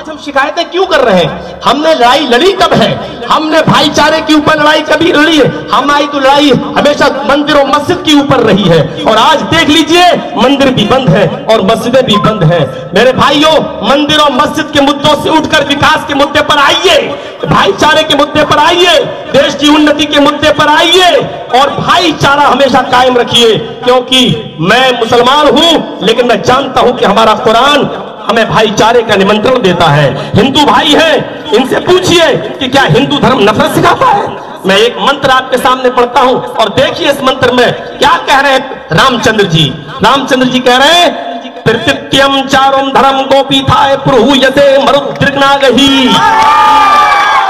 आज हम शिकायतें क्यों कर रहे हैं? हमने लड़ाई लड़ी कब है? हमने भाईचारे के ऊपर लड़ाई कभी लड़ी है? हमारी तो लड़ाई हमेशा मंदिर और मस्जिद के ऊपर रही है, और आज देख लीजिए मंदिर भी बंद है और मस्जिदें भी बंद है। मेरे भाइयों, मंदिर और मस्जिद के मुद्दों से उठकर विकास के मुद्दे पर आइए, भाईचारे के मुद्दे पर आइए, देश की उन्नति के मुद्दे पर आइए और भाईचारा हमेशा कायम रखिए। क्योंकि मैं मुसलमान हूं, लेकिन मैं जानता हूं कि हमारा कुरान हमें भाईचारे का निमंत्रण देता है। हिंदू भाई हैं, इनसे पूछिए कि क्या हिंदू धर्म नफरत सिखाता है? मैं एक मंत्र आपके सामने पढ़ता हूं और देखिए इस मंत्र में क्या कह रहे हैं रामचंद्र जी। रामचंद्र जी कह रहे हैं, प्रत्यम चारुम धर्म गोपी थाय प्रभु यसे मरुद्रिग्नागही।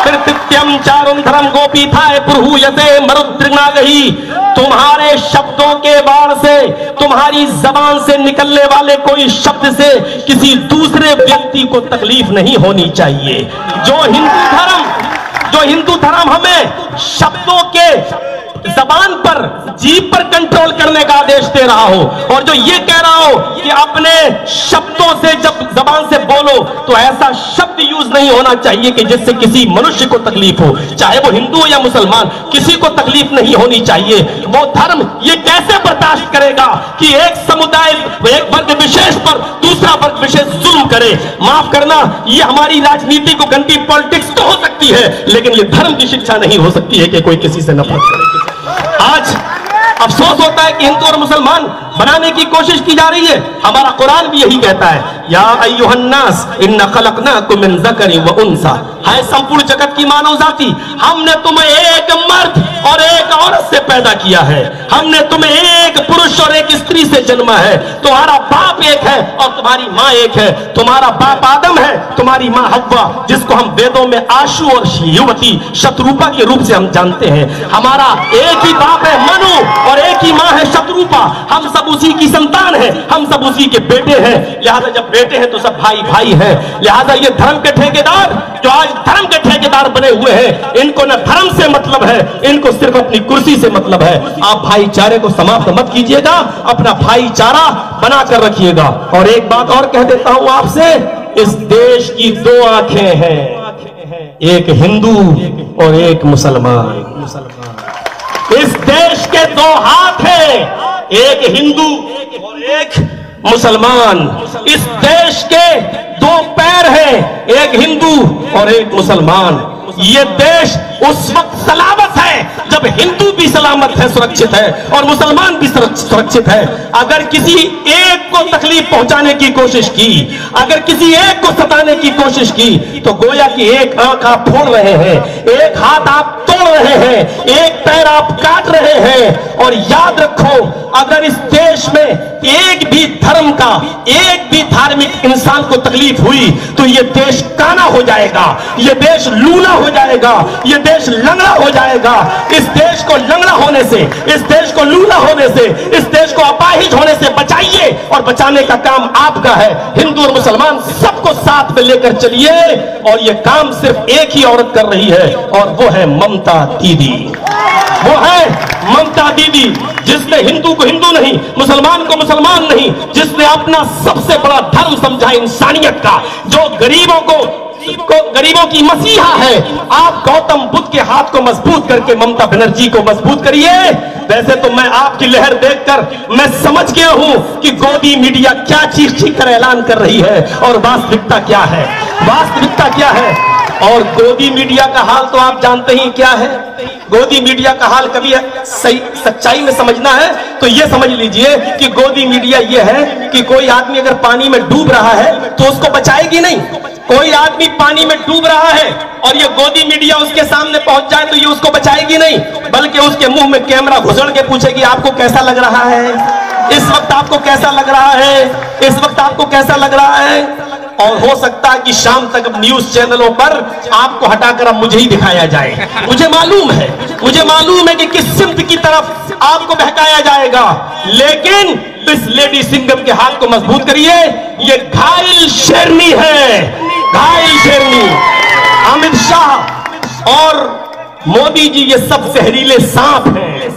प्रत्यम चारुम धर्म गोपी थाय प्रभु यसे मरुद्रिग्नागही। तुम्हारे शब्दों के बाण से, तुम्हारी जबान से निकलने वाले कोई शब्द से किसी दूसरे व्यक्ति को तकलीफ नहीं होनी चाहिए। जो हिंदू धर्म हमें शब्दों के जबान पर, जीभ पर कंट्रोल करने का आदेश दे रहा हो, और जो ये कह रहा हो कि अपने शब्दों से जब जबान से बोलो तो ऐसा शब्द यूज नहीं होना चाहिए कि जिससे किसी मनुष्य को तकलीफ हो, चाहे वो हिंदू हो या मुसलमान, किसी को तकलीफ नहीं होनी चाहिए। वो धर्म ये कैसे बर्दाश्त करेगा कि एक समुदाय, एक वर्ग विशेष पर दूसरा वर्ग विशेष जुल्म करे? माफ करना, ये हमारी राजनीति को गंदी पॉलिटिक्स तो हो सकती है, लेकिन ये धर्म की शिक्षा नहीं हो सकती है कि कोई किसी से नफरत करे। आज अफसोस होता है कि हिंदू और मुसलमान बनाने की कोशिश की जा रही है। हमारा कुरान भी यही कहता है, या अय्युहन्नास इन्ना खलकनाकुम मिन ज़करिन व उन्सा। है संपूर्ण जगत की मानव जाति, हमने तुम्हें एक मर्द और एक औरत से पैदा किया है। हमने तुम्हें एक पुरुष और एक स्त्री से जन्मा है। तुम्हारा बाप एक है और तुम्हारी माँ एक है। तुम्हारा बाप आदम है, तुम्हारी माँ हव्वा, जिसको हम वेदों में आशु और युवती शत्रुपा के रूप से हम जानते हैं। हमारा एक ही बाप है मनु और एक ही माँ है शत्रुपा। हम सब उसी की संतान है, हम सब उसी के बेटे हैं। लिहाजा जब बेटे हैं तो सब भाई भाई हैं। लिहाजा ये धर्म के ठेकेदार जो आज धर्म के ठेकेदार बने हुए हैं, इनको न धर्म से मतलब है, इनको सिर्फ अपनी कुर्सी से मतलब है। आप भाईचारे को समाप्त मत कीजिएगा, अपना भाईचारा बना कर रखिएगा। और एक बात और कह देता हूं आपसे, इस देश की दो आंखें हैं, एक हिंदू और एक मुसलमान। इस देश के दो हाथ हैं, एक हिंदू और एक मुसलमान। इस देश के दो पैर हैं, एक हिंदू और एक मुसलमान। ये देश उस वक्त सलामत है जब हिंदू भी सलामत है, सुरक्षित है, और मुसलमान भी सुरक्षित है। अगर किसी एक को तकलीफ पहुंचाने की कोशिश की, अगर किसी एक को सताने की कोशिश की, तो गोया कि एक आंख आप फोड़ रहे हैं, एक हाथ आप तोड़ रहे हैं, एक पैर आप काट रहे हैं। और याद रखो, अगर इस देश में एक भी धर्म का, एक भी धार्मिक इंसान को तकलीफ हुई तो ये देश काना हो जाएगा, ये देश लूला हो जाएगा, ये देश लंगड़ा हो जाएगा। इस देश को लंगड़ा होने से, इस देश को लूला होने से, इस देश को अपाहिज होने से बचाइए, और बचाने का काम आपका है। हिंदू और मुसलमान सबको साथ में लेकर चलिए, और ये काम सिर्फ एक ही औरत कर रही है, और वो है ममता दीदी। वो है ममता दीदी, जिसने हिंदू को हिंदू नहीं, मुसलमान को मुसलमान नहीं, जिसने अपना सबसे बड़ा धर्म समझा इंसानियत का, जो गरीबों की मसीहा है। आप गौतम बुद्ध के हाथ को मजबूत करके ममता बनर्जी को मजबूत करिए। वैसे तो मैं आपकी लहर देखकर मैं समझ गया हूं कि गोदी मीडिया क्या चीख चीख कर ऐलान कर रही है और वास्तविकता क्या है, वास्तविकता क्या है। और गोदी मीडिया का हाल तो आप जानते ही क्या है। गोदी मीडिया का हाल कभी सही सच्चाई में समझना है तो ये समझ लीजिए कि गोदी मीडिया ये है कि कोई आदमी अगर पानी में डूब रहा है तो उसको बचाएगी नहीं। कोई आदमी पानी में डूब रहा है और ये गोदी मीडिया उसके सामने पहुंच जाए तो ये उसको बचाएगी नहीं, बल्कि उसके मुंह में कैमरा घुसड़ के पूछेगी आपको कैसा लग रहा है, इस वक्त आपको कैसा लग रहा है, इस वक्त आपको कैसा लग रहा है। और हो सकता है कि शाम तक न्यूज चैनलों पर आपको हटाकर अब मुझे ही दिखाया जाए। मुझे मालूम है कि किस सिमत की तरफ आपको बहकाया जाएगा, लेकिन इस लेडी सिंघम के हाथ को मजबूत करिए। ये घायल शेरनी है, घायल शेरनी। अमित शाह और मोदी जी ये सब जहरीले सांप हैं,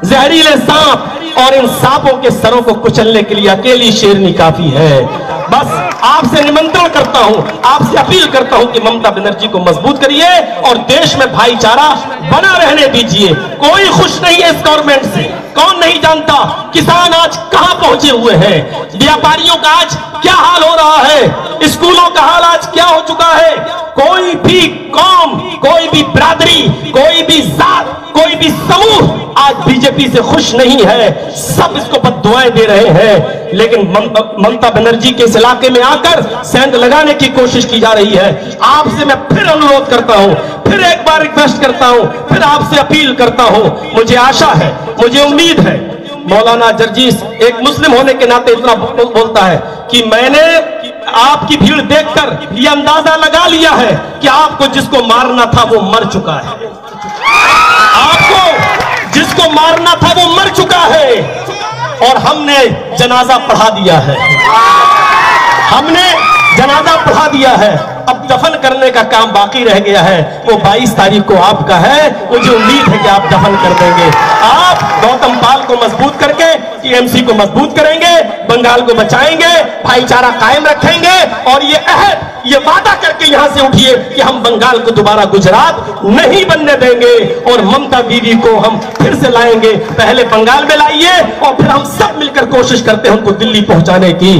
जहरीले सांप, और इन सांपों के सरों को कुचलने के लिए अकेली शेरनी काफी है। बस आपसे निमंत्रण करता हूं, आपसे अपील करता हूं कि ममता बनर्जी को मजबूत करिए और देश में भाईचारा बना रहने दीजिए। कोई खुश नहीं है इस गवर्नमेंट से, कौन नहीं जानता किसान आज कहां पहुंचे हुए हैं, व्यापारियों का आज क्या हाल हो रहा है, स्कूलों का हाल आज क्या हो चुका है। कोई भी कौम, कोई भी बिरादरी, कोई भी जात, कोई भी समूह आज बीजेपी से खुश नहीं है, सब इसको बद्दुआएं दे रहे हैं। लेकिन ममता बनर्जी के इस इलाके में आकर सेंध लगाने की कोशिश की जा रही है। आपसे मैं फिर अनुरोध करता हूं, फिर एक बार रिक्वेस्ट करता हूं, फिर आपसे अपील करता हूं। मुझे आशा है, मुझे उम्मीद है, मौलाना जर्जीस एक मुस्लिम होने के नाते इतना बोलता है कि मैंने आपकी भीड़ देखकर यह अंदाजा लगा लिया है कि आपको जिसको मारना था वो मर चुका है, आपको जिसको मारना था वो मर चुका है और हमने जनाजा पढ़ा दिया है, हमने जनाजा पढ़ा दिया है। अब दफन करने का काम बाकी रह गया है, वो 22 तारीख को आपका है। मुझे उम्मीद है कि आप दफन कर देंगे। आप गौतम पाल को मजबूत करके टीएमसी को मजबूत करेंगे, बंगाल को बचाएंगे, भाईचारा कायम रखेंगे और ये वादा करके यहां से उठिए कि हम बंगाल को दोबारा गुजरात नहीं बनने देंगे और ममता दीदी को हम फिर से लाएंगे। पहले बंगाल में लाइए और फिर हम सब मिलकर कोशिश करते हैं उनको दिल्ली पहुंचाने की।